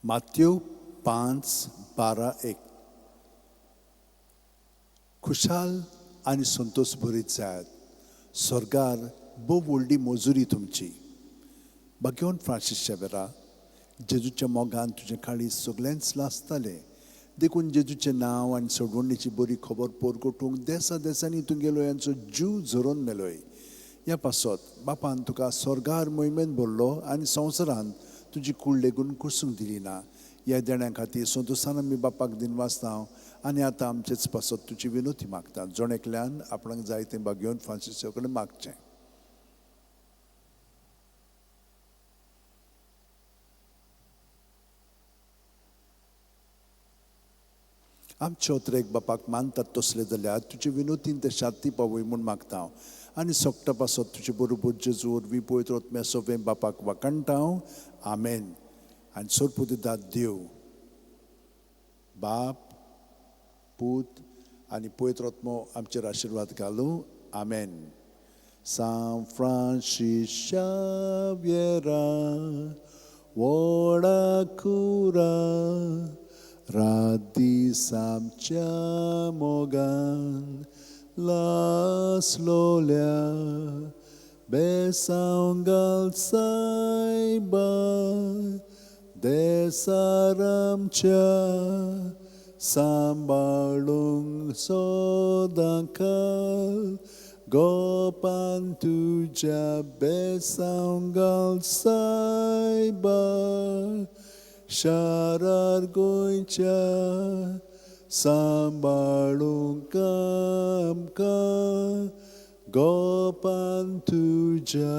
मात्येव 5:12-1 खुशाल आनी संतोष भरीत जायात स्वर्गार भोव व्हडली मजुरी तुमची. भाग्यवान फ्रांसीस शावेरा, जेजूच्या मोगान तुजें काळीज सगळ्यांच लासतालें देखून जेजूचें नांव आनी सडवणीची बरी खबर पोरगोटूंक देसा देसांनी तूं गेलोय यांचो जीव झरोवन मेलोय. ह्या पासत बापान तुका स्वर्गार मोहिमेन भरलो आनी संवसारान तुजी कूड लेगून कुसूंक दिली ना. ह्या देण्या खातीर संतोशान आमी बापाक दिन वाचता आनी आतां आमचेच पासत तुजी विनोती मागता. जोणेकल्यान आपणाक जाय तें भाग्यवान फ्रांसीसा कडेन मागचें. आमचे ओतरेक बापाक मानतात तसले जाल्यार तुजे विनोतीन ते शांती पावय म्हूण मागता आनी सोगटा पासत तुजे बरोबर जेजू वरवीं पवित्र आत्म्या सोबें बापाक वाकणटा. आमेन. आनी सोरपूत दितात देव बाप पूत आनी पवित्र आत्मो आमचेर आशिर्वाद घालूं. आमेन. San Francis Xaviera, व्हडा कुरा राती सामच्या मोगान लासलोल्या बेसांव घाल सायबा देसार आमच्या सांबाळूंक सदां काल गोपान तुज्या बेसांव घाल सायबा शारार गोंयच्या सांबाळूंक आमकां गोपान तुज्या